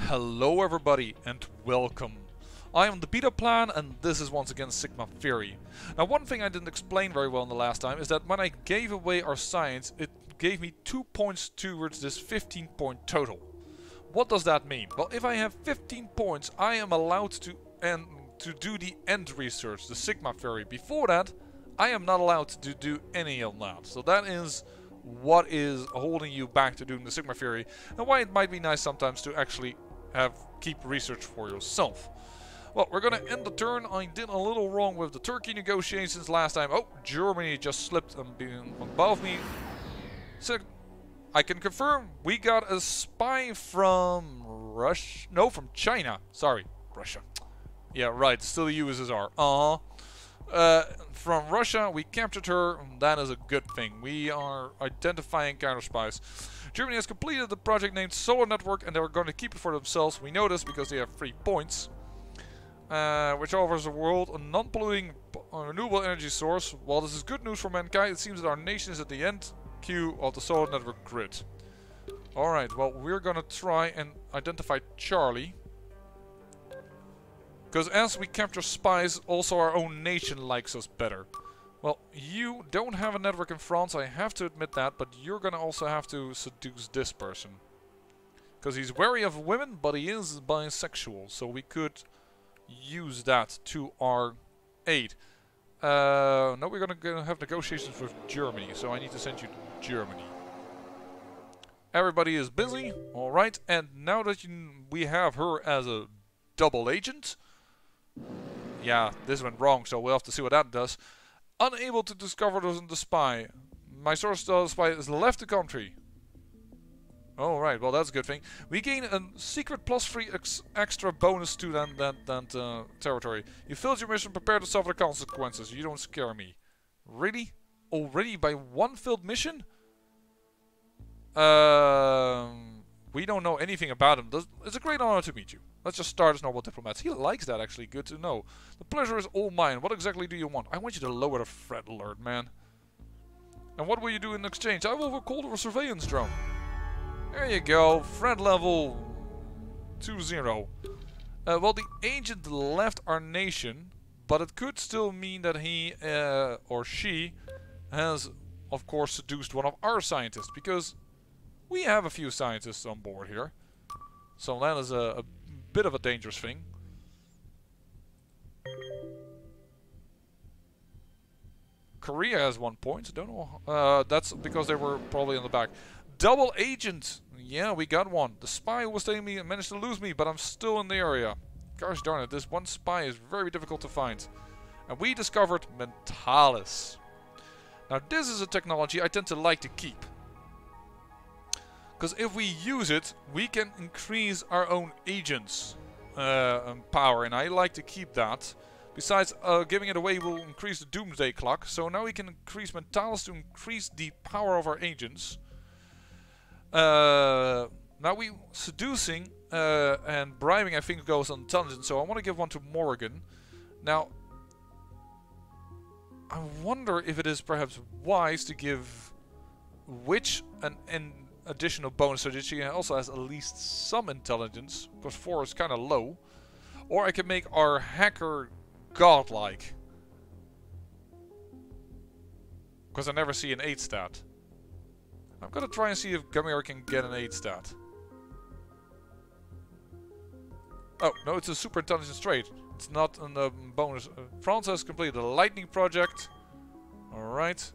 Hello everybody and welcome. I am the Beta Plan and this is once again Sigma Fury. Now one thing I didn't explain very well in the last time is that when I gave away our science it gave me 2 points towards this 15 point total. What does that mean? Well, if I have 15 points I am allowed to do the end research, the Sigma Fury. Before that I am not allowed to do any of that. So that is what is holding you back to doing the Sigma Fury, and why it might be nice sometimes to actually keep research for yourself. Well, we're gonna end the turn. I did a little wrong with the Turkey negotiations last time. Oh, Germany just slipped and being above me. So I can confirm we got a spy from Russia. No, from China. Sorry, Russia. Yeah, right. Still the USSR. From Russia, we captured her. That is a good thing. We are identifying counter spies. Germany has completed the project named Solar Network, and they're going to keep it for themselves. We know this because they have 3 points, which offers the world a non-polluting renewable energy source. While this is good news for mankind, it seems that our nation is at the end queue of the Solar Network grid. Alright, well, we're going to try and identify Charlie. Because as we capture spies, also our own nation likes us better. Well, you don't have a network in France, I have to admit that, but you're gonna also have to seduce this person. Because he's wary of women, but he is bisexual, so we could use that to our aid. No, we're gonna have negotiations with Germany, so I need to send you to Germany. Everybody is busy, alright, and now that we have her as a double agent. Yeah, this went wrong, so we'll have to see what that does. Unable to discover the spy. My source tells the spy has left the country. Alright, well that's a good thing. We gain a secret +3 extra bonus to that territory. You failed your mission, prepare to suffer the consequences. You don't scare me. Really? Already by 1 failed mission? We don't know anything about him. It's a great honor to meet you. Let's just start as normal diplomats. He likes that, actually. Good to know. The pleasure is all mine. What exactly do you want? I want you to lower the threat alert, man. And what will you do in exchange? I will recall the surveillance drone. There you go. Threat level 20. Well, the agent left our nation, but it could still mean that he or she has, of course, seduced one of our scientists, because we have a few scientists on board here. So that is a bit of a dangerous thing. Korea has 1 point. Don't know. That's because they were probably on the back. Double agent. Yeah, we got one. The spy who was telling me managed to lose me, but I'm still in the area. Gosh darn it, this one spy is very difficult to find. And we discovered Mentalis. Now this is a technology I tend to like to keep. Because if we use it, we can increase our own agents' power, and I like to keep that. Besides, giving it away will increase the doomsday clock, so now we can increase Mentalis to increase the power of our agents. Now seducing and bribing I think goes on intelligence, so I want to give one to Morgan. Now, I wonder if it is perhaps wise to give Witch an additional bonus so that she also has at least some intelligence, because 4 is kind of low. Or I can make our hacker godlike, because I never see an 8 stat. I'm gonna try and see if Gamera can get an 8 stat. Oh, no, it's a super intelligence trait. It's not a bonus. France has completed a lightning project. Alright.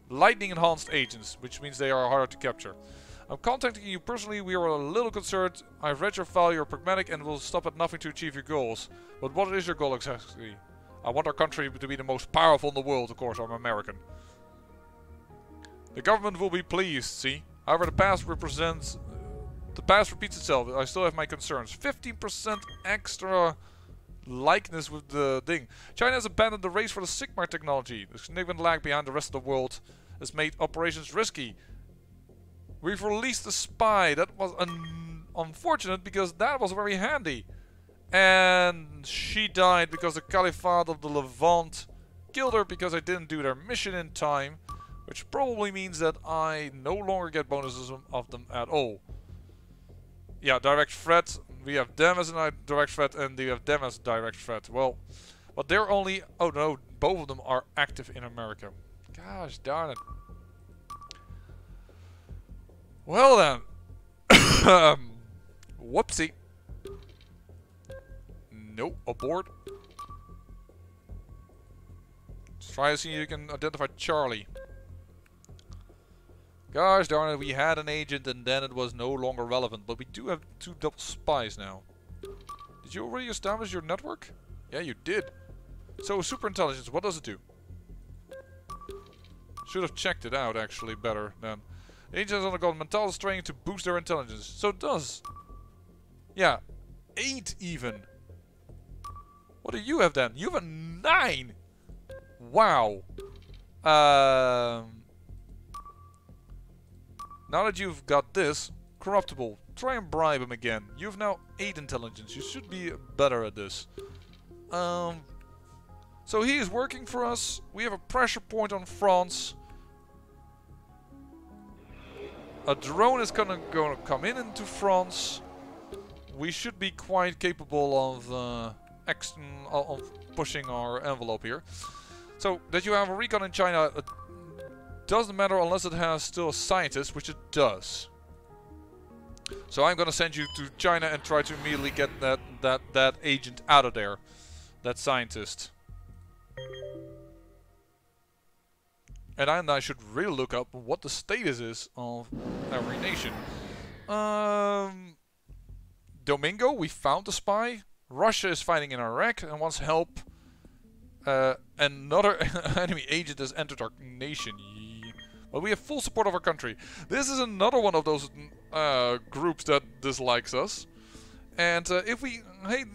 Lightning enhanced agents, which means they are harder to capture. I'm contacting you personally, we are a little concerned. I've read your file, you're pragmatic and will stop at nothing to achieve your goals. But what is your goal exactly? I want our country to be the most powerful in the world, of course, I'm American. The government will be pleased, see? However, the past represents... the past repeats itself, I still have my concerns. 15% extra likeness with the thing. China has abandoned the race for the Sigma technology. The significant lag behind the rest of the world has made operations risky. We've released a spy. That was unfortunate because that was very handy. And she died because the Caliphate of the Levant killed her because I didn't do their mission in time. Which probably means that I no longer get bonuses of them at all. Yeah, direct threat. We have them as a direct threat, and we have them as a direct threat. Well, but they're only... Oh no, both of them are active in America. Gosh darn it. Well then. Whoopsie. Nope, abort. Let's try to see if you can identify Charlie. Gosh darn it, we had an agent and then it was no longer relevant. But we do have 2 double spies now. Did you already establish your network? Yeah, you did. So, super intelligence, what does it do? Should have checked it out actually better then. Agents undergone mental training to boost their intelligence. So it does. Yeah, 8 even. What do you have then? You have a 9! Wow. Now that you've got this, corruptible, try and bribe him again. You have now 8 intelligence. You should be better at this. So he is working for us. We have a pressure point on France. A drone is gonna come into France. We should be quite capable of pushing our envelope here. So that you have a recon in China doesn't matter unless it has still a scientist, which it does. So I'm gonna send you to China and try to immediately get that agent out of there, that scientist. And I should really look up what the status is of every nation. Domingo, we found the spy. Russia is fighting in Iraq and wants help. Another enemy agent has entered our nation. But we have full support of our country. This is another one of those groups that dislikes us. And if we... Hey,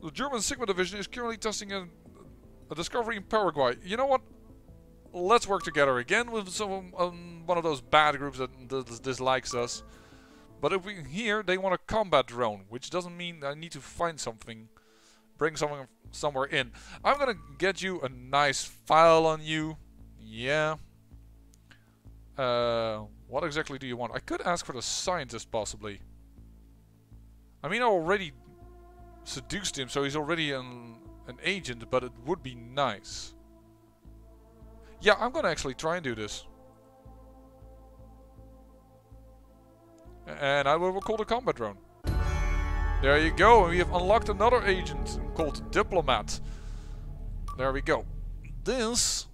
the German Sigma division is currently testing a discovery in Paraguay. You know what? Let's work together again with some one of those bad groups that dislikes us. But if we here, they want a combat drone, which doesn't mean I need to find something, bring something somewhere in. I'm gonna get you a nice file on you. Yeah. What exactly do you want? I could ask for the scientist possibly. I mean, I already seduced him, so he's already an agent, but it would be nice. Yeah, I'm gonna actually try and do this. And I will call the combat drone. There you go, and we have unlocked another agent called Diplomat. There we go. This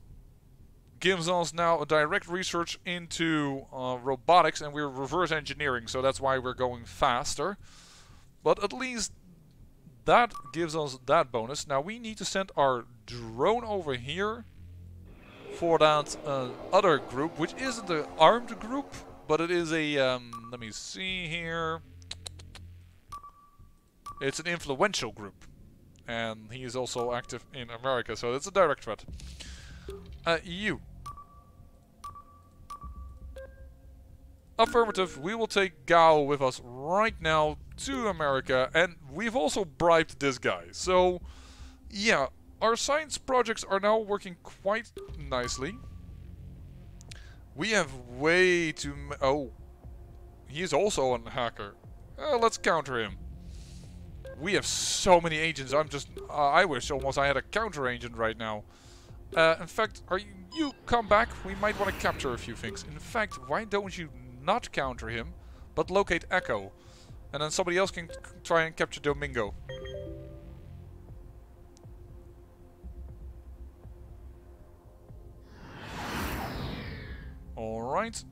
gives us now a direct research into robotics, and we're reverse engineering, so that's why we're going faster. But at least that gives us that bonus. Now we need to send our drone over here for that other group, which isn't an armed group, but it is a, let me see here. It's an influential group. And he is also active in America, so it's a direct threat. You. Affirmative, we will take Gao with us right now to America, and we've also bribed this guy. So, yeah, our science projects are now working quite nicely. We have way too oh, he's also a hacker. Let's counter him. We have so many agents. I'm just, I wish almost I had a counter agent right now. In fact, you come back. We might want to capture a few things. In fact, why don't you not counter him, but locate Echo, and then somebody else can try and capture Domingo. Alright.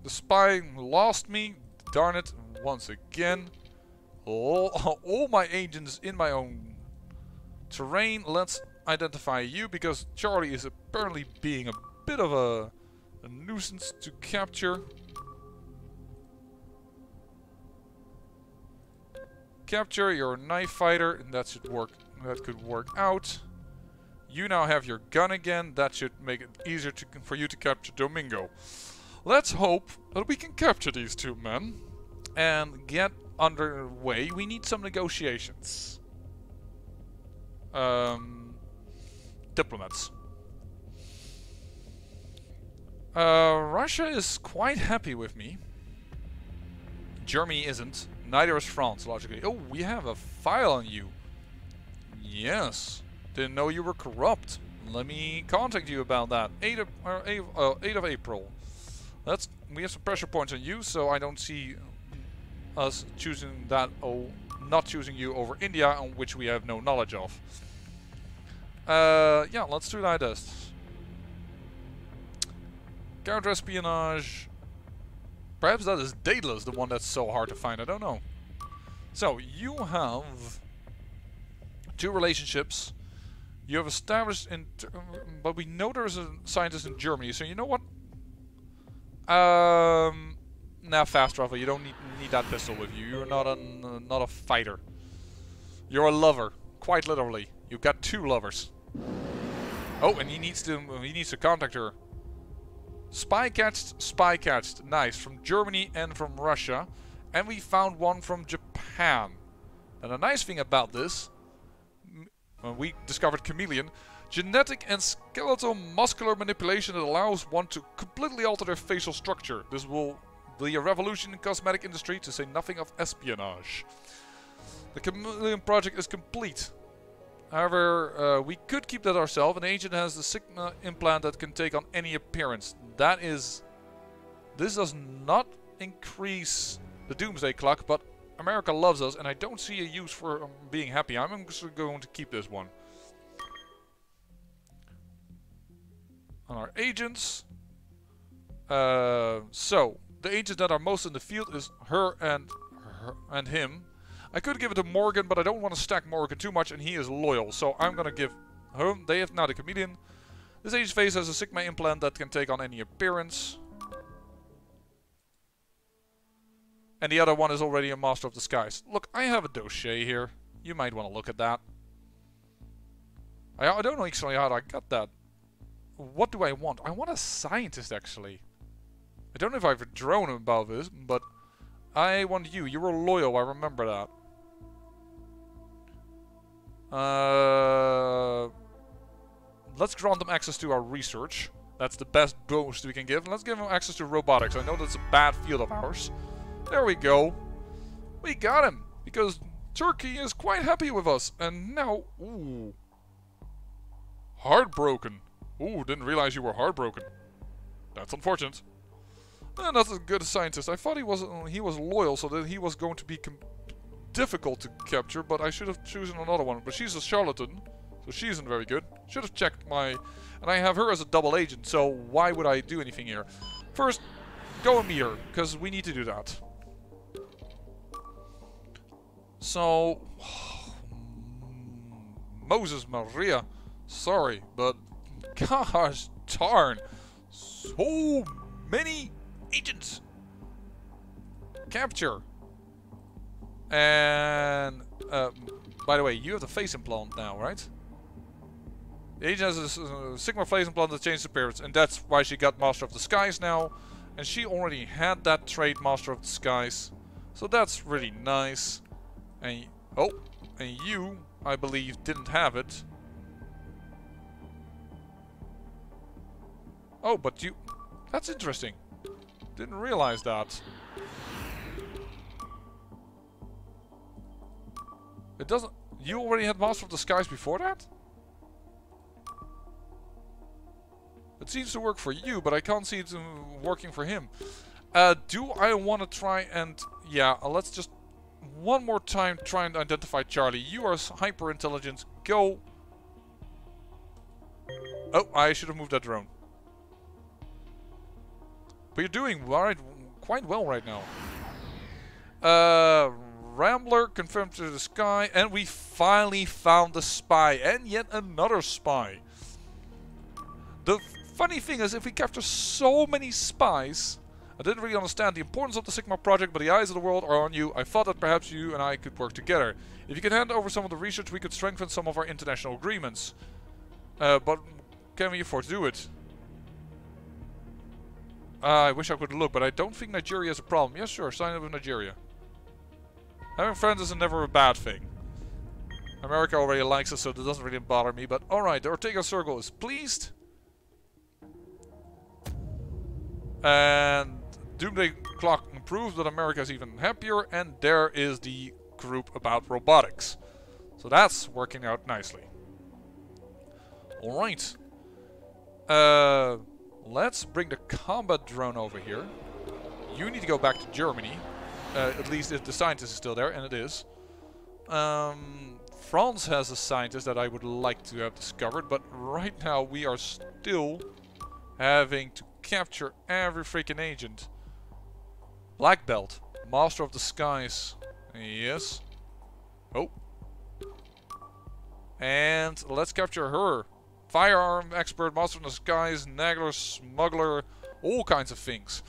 The spy lost me. Darn it. Once again. All my agents in my own terrain. Let's identify you, because Charlie is apparently being a bit of a nuisance to capture. Capture your knife fighter, and that should work. That could work out. You now have your gun again. That should make it easier for you to capture Domingo. Let's hope that we can capture these two men and get underway. We need some negotiations. Diplomats. Russia is quite happy with me. Germany isn't. Neither is France, logically. Oh, we have a file on you. Yes. Didn't know you were corrupt. Let me contact you about that. 8 of April. We have some pressure points on you, so I don't see us choosing that. Oh, not choosing you over India, on which we have no knowledge of. Yeah, let's do like this. Counter-Espionage. Perhaps that is Daedalus, the one that's so hard to find. I don't know. So, you have 2 relationships. You have established but we know there's a scientist in Germany, so you know what? Nah, fast travel. You don't need that pistol with you. You're not a fighter. You're a lover, quite literally. You've got 2 lovers. Oh, and he needs to contact her. Spy catched. Nice. From Germany and from Russia. And we found one from Japan. And the nice thing about this, we discovered chameleon, genetic and skeletal muscular manipulation that allows one to completely alter their facial structure. This will be a revolution in cosmetic industry, to say nothing of espionage. The chameleon project is complete. However, we could keep that ourselves. An agent has the Sigma implant that can take on any appearance. This does not increase the doomsday clock, but America loves us, and I don't see a use for being happy. I'm just going to keep this one. On our agents. So, the agents that are most in the field is her and him. I could give it to Morgan, but I don't want to stack Morgan too much, and he is loyal. So I'm going to give him. They have now the chameleon. This agent's face has a Sigma implant that can take on any appearance. And the other one is already a Master of Disguise. Look, I have a dossier here. You might want to look at that. I don't know actually how I got that. What do I want? I want a scientist, actually. I don't know if I have a drone above this, but I want you. You were loyal, I remember that. Let's grant them access to our research. That's the best boost we can give. Let's give them access to robotics. I know that's a bad field of ours. There we go. We got him. Because Turkey is quite happy with us. And now, ooh. Heartbroken. Ooh, didn't realize you were heartbroken. That's unfortunate. Not as good a scientist. I thought he was loyal, so that he was going to be difficult to capture, but I should have chosen another one. But she's a charlatan, so she isn't very good. Should have checked my... And I have her as a double agent, so why would I do anything here? First, go and meet her, because we need to do that. So... Moses Maria. Sorry, but... Gosh darn. So many agents. Capture. And... by the way, you have the face implant now, right? The agent has a Sigma face implant that changes appearance, and that's why she got Master of Disguise now. And she already had that trait, Master of Disguise. So that's really nice. And oh, and you, I believe, didn't have it. Oh, but you... That's interesting. Didn't realize that. It doesn't... You already had Master of Disguise before that? It seems to work for you, but I can't see it working for him. Do I want to try and... Yeah, let's just... One more time try and identify Charlie. You are hyper intelligent. Go. Oh, I should have moved that drone. But you're doing quite well right now. Rambler confirmed to the sky, and we finally found the spy, and yet another spy. The funny thing is, if we capture so many spies, I didn't really understand the importance of the Sigma project, but the eyes of the world are on you. I thought that perhaps you and I could work together. If you could hand over some of the research, we could strengthen some of our international agreements. But can we afford to do it? I wish I could look, but I don't think Nigeria is a problem. Yes, sure, sign up with Nigeria. Having friends is never a bad thing. America already likes us, so that doesn't really bother me. But alright, the Ortega Circle is pleased. And Doomsday Clock improved, but America's even happier. And there is the group about robotics. So that's working out nicely. Alright. Let's bring the combat drone over here. You need to go back to Germany. At least if the scientist is still there, and it is. France has a scientist that I would like to have discovered, but right now we are still having to capture every freaking agent. Black Belt, Master of the Skies. Yes. Oh. And let's capture her. Firearm expert, Master of the Skies, Naggler, Smuggler, all kinds of things.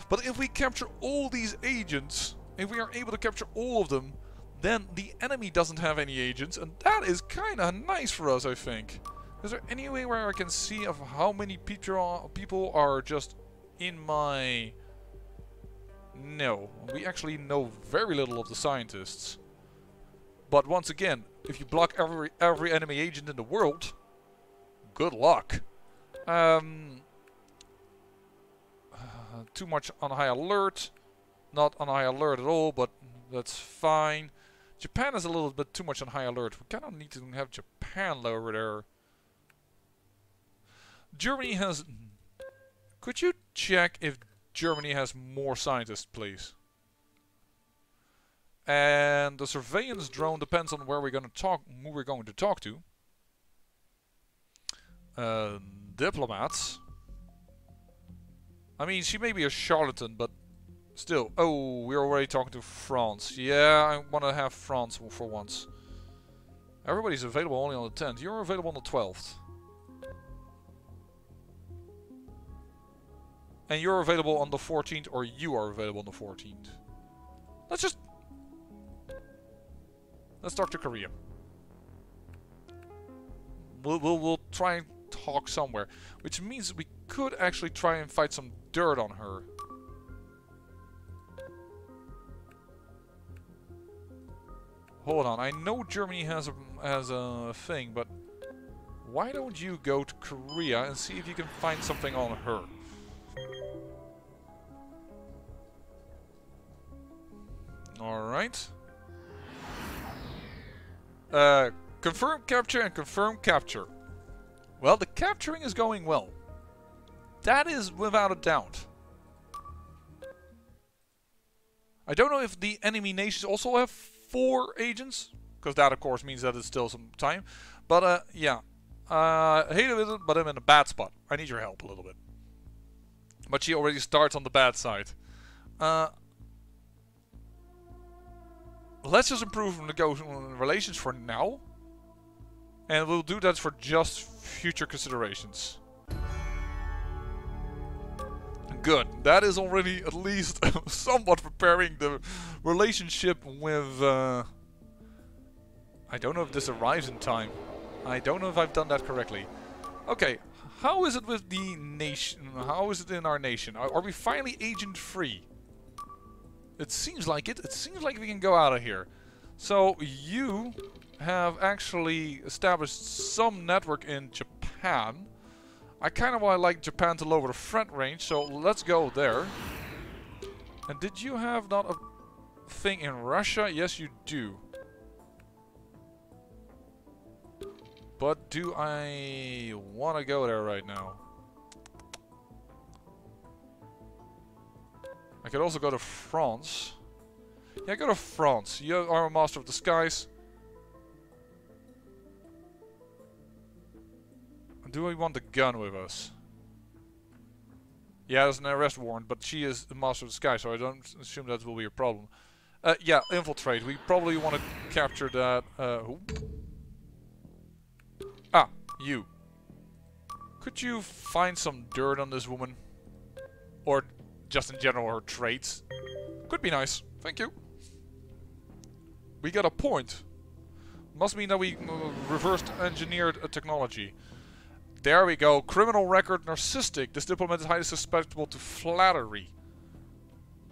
But if we capture all these agents, if we are able to capture all of them, then the enemy doesn't have any agents, and that is kinda nice for us, I think. Is there any way where I can see of how many people are just in my... No, we actually know very little of the scientists. But once again, if you block every enemy agent in the world, good luck. Too much on high alert. Not on high alert at all, but that's fine. Japan is a little bit too much on high alert. We kind of need to have Japan lower there. Germany has... Could you check if Germany has more scientists, please? And the surveillance drone depends on where we're going to talk. Who we're going to talk to. Diplomats. I mean, she may be a charlatan, but still. Oh, we're already talking to France. Yeah, I want to have France for once. Everybody's available only on the 10th. You're available on the 12th. And you're available on the 14th, or you are available on the 14th. Let's talk to Korea. We'll try and talk somewhere, which means we could actually try and fight some dirt on her. Hold on, I know Germany has a thing, but why don't you go to Korea and see if you can find something on her? Alright. Confirm capture and confirm capture. Well, the capturing is going well. That is without a doubt. I don't know if the enemy nations also have 4 agents, because that of course means that it's still some time. But yeah, I hate it, but I'm in a bad spot. I need your help a little bit. But she already starts on the bad side. Let's just improve relations for now. And we'll do that for just future considerations. Good. That is already at least somewhat preparing the relationship with... I don't know if this arrives in time. I don't know if I've done that correctly. Okay. How is it with the nation? How is it in our nation? Are we finally agent free? It seems like it. It seems like we can go out of here. So you have actually established some network in Japan. I kind of like Japan to lower the threat range, so let's go there. And did you have not a thing in Russia? Yes, you do. But do I want to go there right now? I could also go to France. Yeah, go to France. You are a Master of the Skies. Do we want the gun with us? Yeah, there's an arrest warrant, but she is the Master of the Skies, so I don't assume that will be a problem. Yeah, infiltrate. We probably want to capture that. Who? Ah, you. Could you find some dirt on this woman? Or just in general her traits? Could be nice. Thank you. We got a point. Must mean that we reversed engineered a technology. There we go. Criminal record narcissistic. This diplomat is highly susceptible to flattery.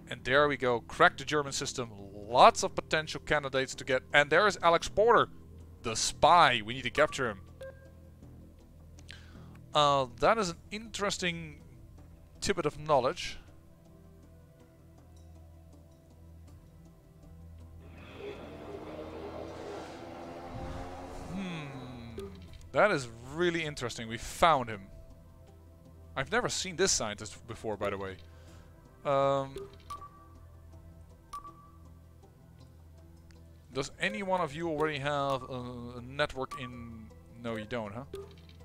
And there we go. Crack the German system. Lots of potential candidates to get. And there is Alex Porter. The spy. We need to capture him. That is an interesting tidbit of knowledge. That is really interesting. We found him. I've never seen this scientist before, by the way. Does any one of you already have a network in... No, you don't, huh?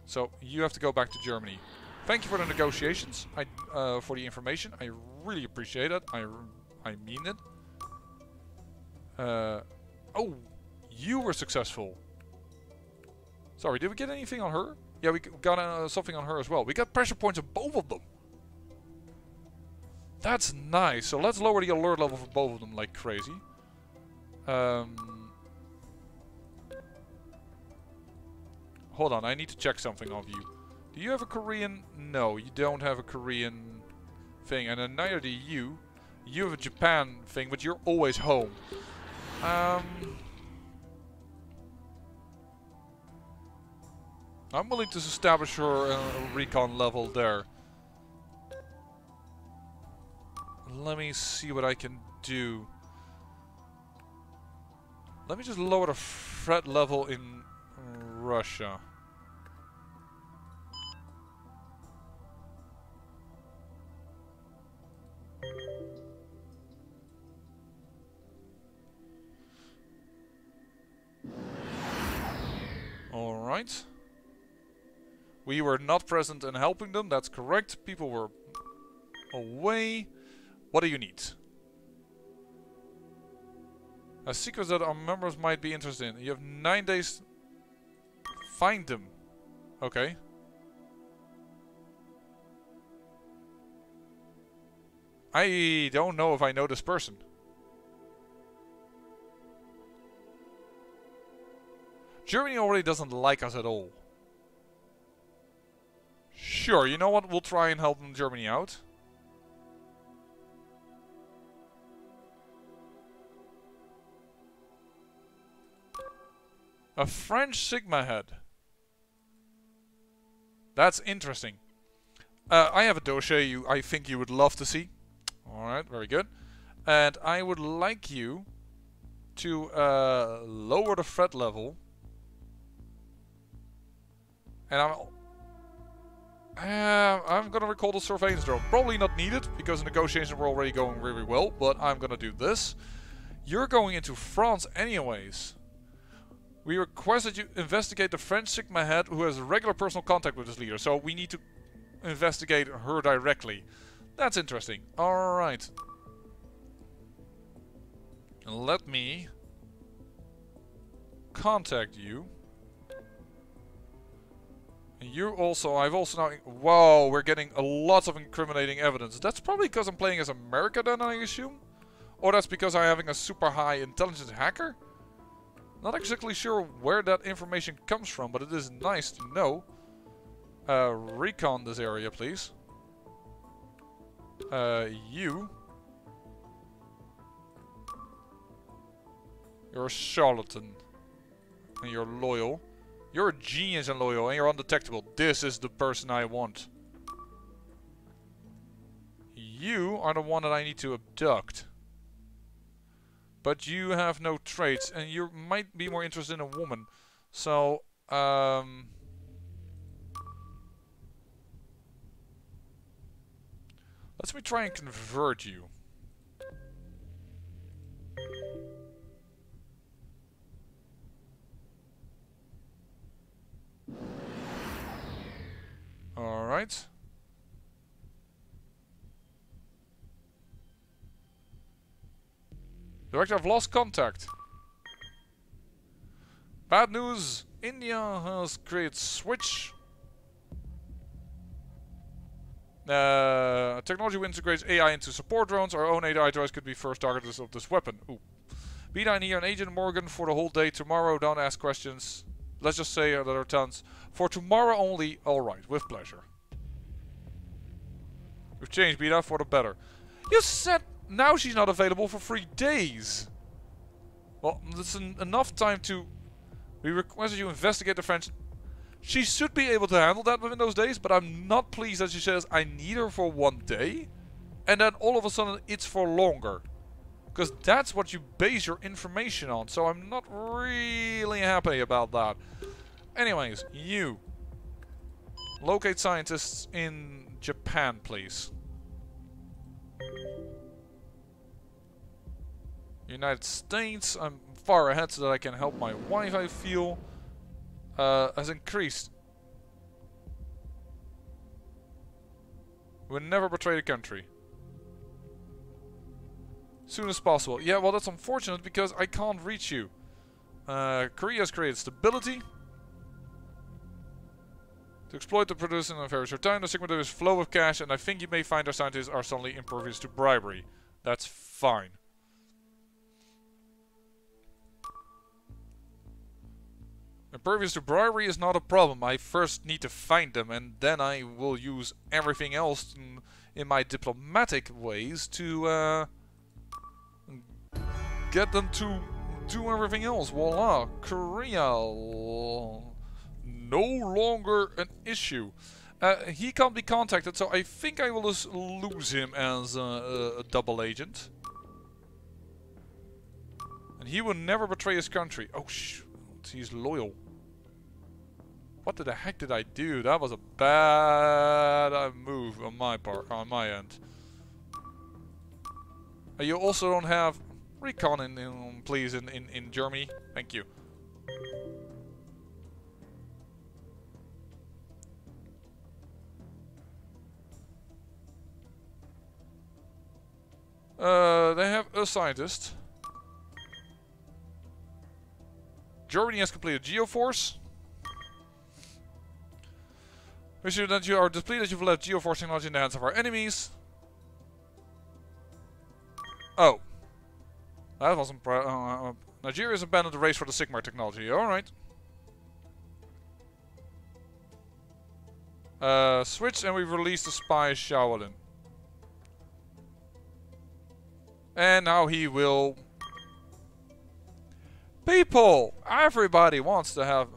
So, you have to go back to Germany. Thank you for the negotiations. For the information. I really appreciate it. I mean it. Oh, you were successful. Sorry, did we get anything on her? Yeah, we got something on her as well. We got pressure points on both of them. That's nice. So let's lower the alert level for both of them like crazy. Hold on, I need to check something of you. Do you have a Korean? No, you don't have a Korean thing. And then neither do you. You have a Japan thing, but you're always home. I'm willing to establish her recon level there. Let me see what I can do. Let me just lower the threat level in Russia. Alright. We were not present in helping them, that's correct. People were away. What do you need? A secret that our members might be interested in. You have 9 days. Find them. Okay. I don't know if I know this person. Germany already doesn't like us at all. Sure, you know what? We'll try and help Germany out. A French Sigma head. That's interesting. I have a dossier I think you would love to see. Alright, very good. And I would like you to lower the threat level. And I'm gonna recall the surveillance drone. Probably not needed, because negotiations were already going really well, but I'm gonna do this. You're going into France anyways. We request that you investigate the French Sigma head who has regular personal contact with this leader. So we need to investigate her directly. That's interesting. Alright. Let me contact you. And you also, I've also now... Whoa, we're getting a lot of incriminating evidence. That's probably because I'm playing as America then, I assume? Or that's because I'm having a super high intelligence hacker? Not exactly sure where that information comes from, but it is nice to know. Recon this area, please. You. You're a charlatan. And you're loyal. You're a genius and loyal, and you're undetectable. This is the person I want. You are the one that I need to abduct. But you have no traits, and you might be more interested in a woman. So, let's me try and convert you. Alright. Director, I've lost contact. Bad news. India has created switch. Technology integrates AI into support drones. Our own AI drones could be first targets of this weapon. Ooh. B9 here and Agent Morgan for the whole day. Tomorrow, don't ask questions. Let's just say there are tons. For tomorrow only, alright, with pleasure. We've changed Beta for the better. You said now she's not available for 3 days. Well, that's enough time to... We requested you investigate the French... She should be able to handle that within those days, but I'm not pleased that she says I need her for 1 day. And then all of a sudden it's for longer. Because that's what you base your information on. So I'm not really happy about that. Anyways, you. Locate scientists in Japan, please. United States, I'm far ahead so that I can help my Wi-Fi fuel. Has increased. We'll never betray the country. Soon as possible. Yeah, well that's unfortunate because I can't reach you. Korea has created stability. To exploit the producer in a very short time, the Sigma there is flow of cash, and I think you may find our scientists are suddenly impervious to bribery. That's fine. Impervious to bribery is not a problem. I first need to find them, and then I will use everything else in my diplomatic ways to get them to do everything else. Voila, Korea. No longer an issue. He can't be contacted, so I think I will just lose him as a double agent. And he will never betray his country. Oh, he's loyal. What the heck did I do? That was a bad move on my part, on my end. You also don't have recon please, in Germany. Thank you. They have a scientist. Germany has completed Geoforce. We see that you are displeased that you've left Geoforce technology in the hands of our enemies. Oh. That wasn't... Nigeria has abandoned the race for the Sigmar technology. Alright. Switch and we've released the spy Shaolin. And now he will... People! Everybody wants to have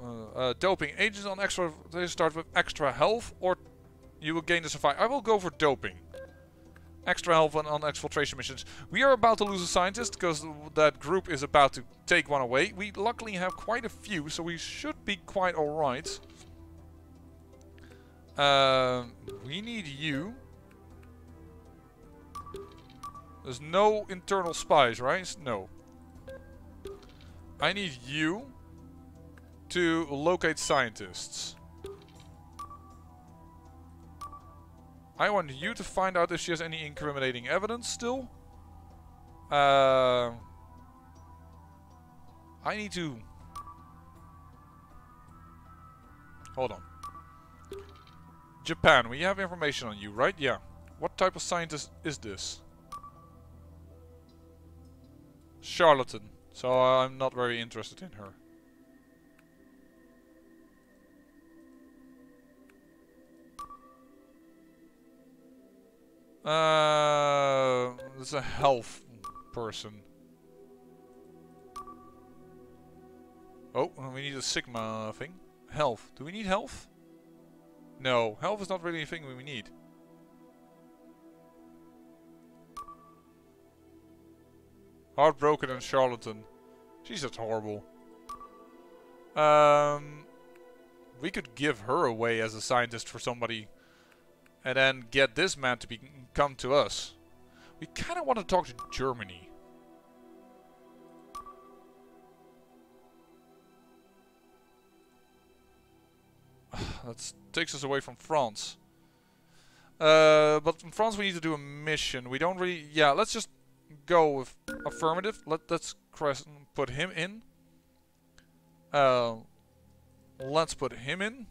doping agents on extra... They start with extra health or you will gain the survive. I will go for doping. Extra health on exfiltration missions. We are about to lose a scientist because that group is about to take one away. We luckily have quite a few, so we should be quite alright. We need you. There's no internal spies, right? No. I need you to locate scientists. I want you to find out if she has any incriminating evidence still. I need to... Hold on. Japan, we have information on you, right? Yeah. What type of scientist is this? Charlatan. So I'm not very interested in her. This is a health person. Oh, we need a Sigma thing. Health. Do we need health? No, health is not really a thing we need. Heartbroken and charlatan. She's just horrible. We could give her away as a scientist for somebody. And then get this man to come to us. We kind of want to talk to Germany. That takes us away from France. But from France we need to do a mission. We don't really... Yeah, let's just go with affirmative. Let's put him in. Let's put him in.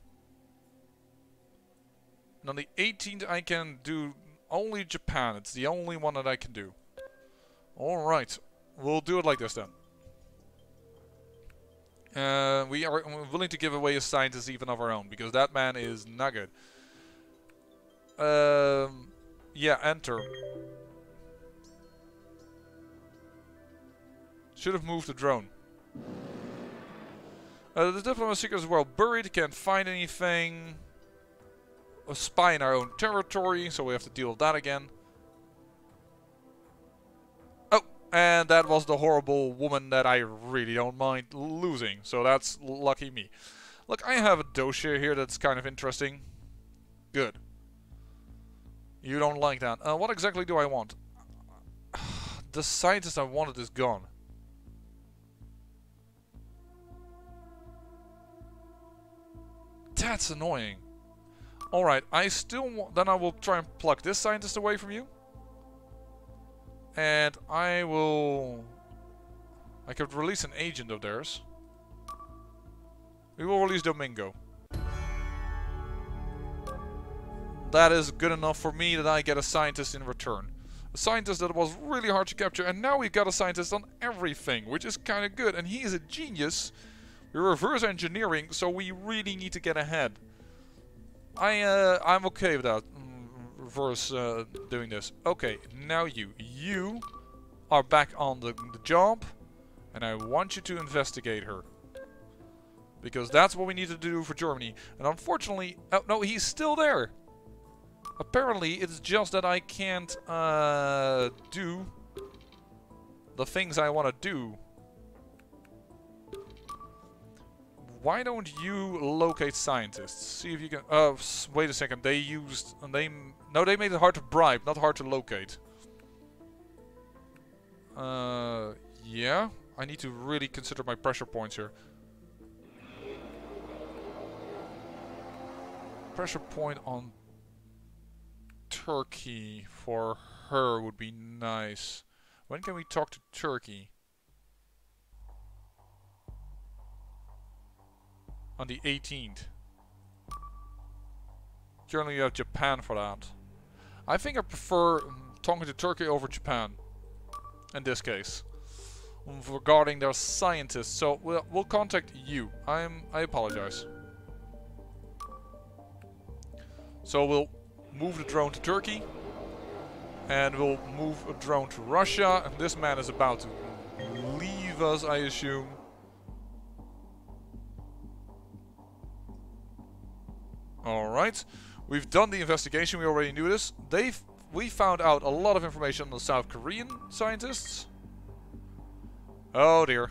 And on the 18th I can do only Japan. It's the only one that I can do. Alright. We'll do it like this then. We are willing to give away a scientist even of our own. Because that man is not good. Yeah, enter. Should have moved the drone. The diplomat secret is well buried. Can't find anything. A spy in our own territory, so we have to deal with that again. Oh, and that was the horrible woman that I really don't mind losing, so that's lucky me. Look, I have a dossier here that's kind of interesting. Good. You don't like that. What exactly do I want? The scientist I wanted is gone. That's annoying. Alright, I still want... Then I will try and pluck this scientist away from you. And I will... I could release an agent of theirs. We will release Domingo. That is good enough for me that I get a scientist in return. A scientist that was really hard to capture, and now we've got a scientist on everything, which is kind of good. And he is a genius. We're reverse engineering, so we really need to get ahead. I'm okay with that. Reverse doing this. Okay, now you. You are back on the job, and I want you to investigate her. Because that's what we need to do for Germany. And unfortunately... Oh, no, he's still there. Apparently, it's just that I can't do the things I want to do. Why don't you locate scientists? See if you can... wait a second. They used... No, they made it hard to bribe, not hard to locate. Yeah. I need to really consider my pressure points here. Pressure point on Turkey for her would be nice. When can we talk to Turkey? On the 18th. Currently you have Japan for that. I think I prefer talking to Turkey over Japan. In this case. Regarding their scientists. So we'll contact you. I apologize. So we'll move the drone to Turkey. And we'll move a drone to Russia. And this man is about to leave us, I assume. Alright. We've done the investigation. We already knew this. We found out a lot of information on the South Korean scientists. Oh dear.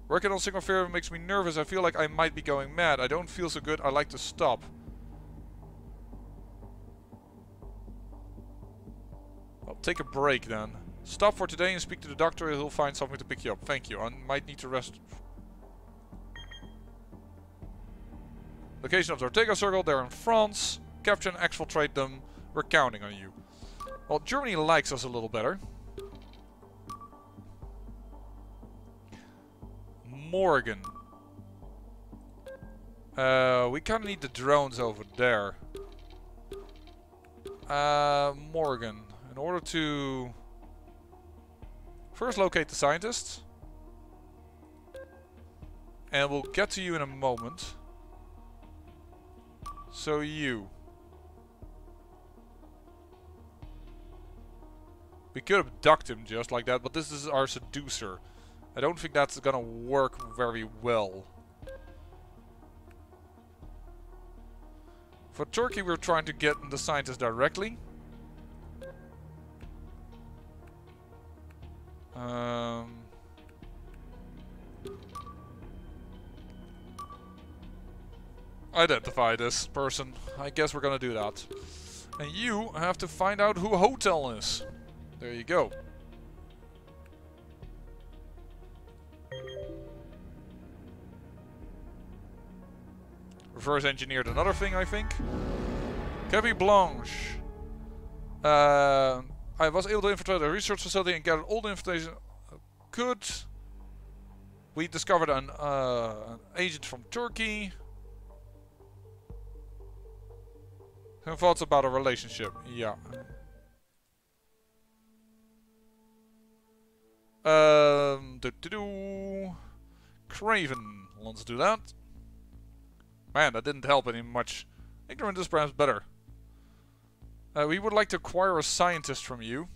Working on Sigma Fear makes me nervous. I feel like I might be going mad. I don't feel so good. I like to stop. I'll take a break then. Stop for today and speak to the doctor. He'll find something to pick you up. Thank you. I might need to rest. Location of the Ortega Circle. They're in France. Capture and exfiltrate them. We're counting on you. Well, Germany likes us a little better. Morgan. We kind of need the drones over there. Morgan. In order to first locate the scientists. And we'll get to you in a moment. So you. We could abduct him just like that, but this is our seducer. I don't think that's gonna work very well. For Turkey, we're trying to get the scientists directly. Identify this person. I guess we're gonna do that. And you have to find out who Hotel is. There you go. Reverse engineered another thing, I think. Cabby Blanche. I was able to infiltrate a research facility and gather all the information. Good. We discovered an agent from Turkey. Some thoughts about a relationship. Yeah. Craven. Let's do that. Man, that didn't help any much. Ignorant is perhaps better. We would like to acquire a scientist from you.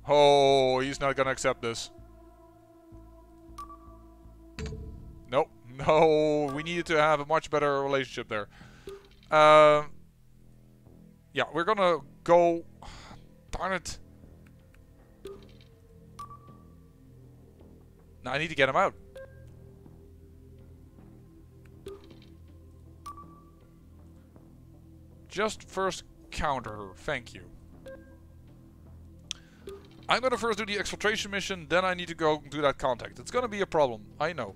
Oh, he's not gonna accept this. Nope. No, we needed to have a much better relationship there. Yeah, we're gonna go... Darn it. No, I need to get him out. Just first counter her. Thank you. I'm gonna first do the exfiltration mission, then I need to go do that contact. It's gonna be a problem, I know.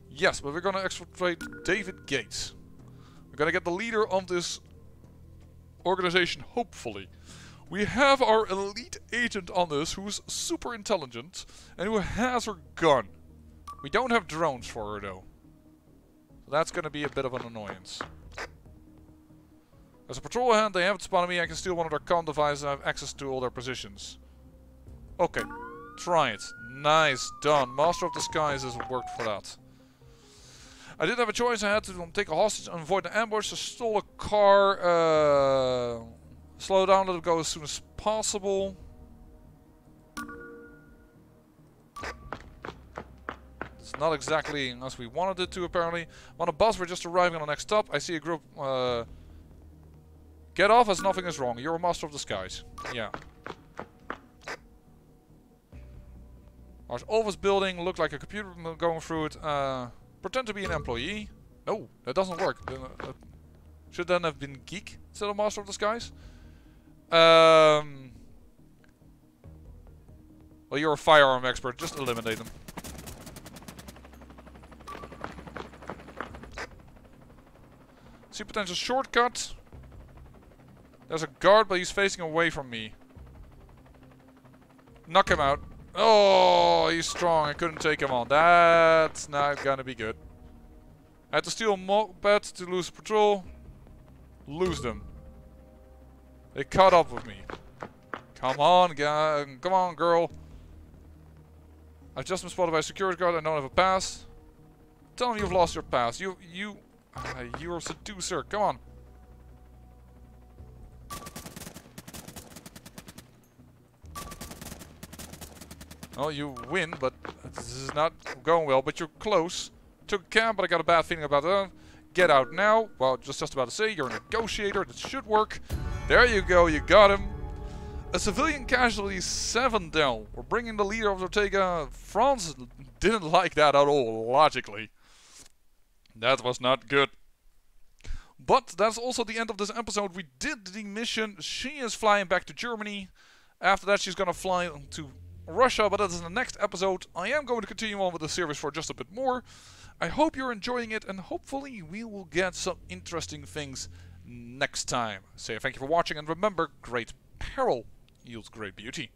Yes, but we're gonna exfiltrate David Gates. We're gonna get the leader of this organization, hopefully. We have our elite agent on this who's super intelligent and who has her gun. We don't have drones for her though. So that's gonna be a bit of an annoyance. As a patrol hand, they haven't spotted me. I can steal one of their comm devices and I have access to all their positions. Okay, try it. Nice, done. Master of Disguises worked for that. I didn't have a choice. I had to take a hostage and avoid the ambush. I stole a car. Slow down, let it go as soon as possible. It's not exactly as we wanted it to, apparently. I'm on a bus, we're just arriving on the next stop. I see a group. Get off as nothing is wrong. You're a master of disguise. Yeah. Our office building looked like a computer going through it. Pretend to be an employee. No, that doesn't work. Should then have been geek instead of master of disguise. Well, you're a firearm expert. Just eliminate them. See potential shortcut. There's a guard, but he's facing away from me. Knock him out. Oh, he's strong. I couldn't take him on. That's not gonna be good. I had to steal a moped to lose patrol. Lose them. They caught up with me. Come on, guy. Come on, girl. I've just been spotted by a security guard. I don't have a pass. Tell him you've lost your pass. You're a seducer. Come on. Well, you win, but this is not going well. But you're close. Took a cab, but I got a bad feeling about that. Get out now. Well, just about to say, you're a negotiator. That should work. There you go. You got him. A civilian casualty 7 down. We're bringing the leader of Ortega. France didn't like that at all, logically. That was not good. But that's also the end of this episode. We did the mission. She is flying back to Germany. After that, she's going to fly to Russia, but that is in the next episode. I am going to continue on with the series for just a bit more. I hope you're enjoying it, and hopefully we will get some interesting things next time. So thank you for watching, and remember, great peril yields great beauty.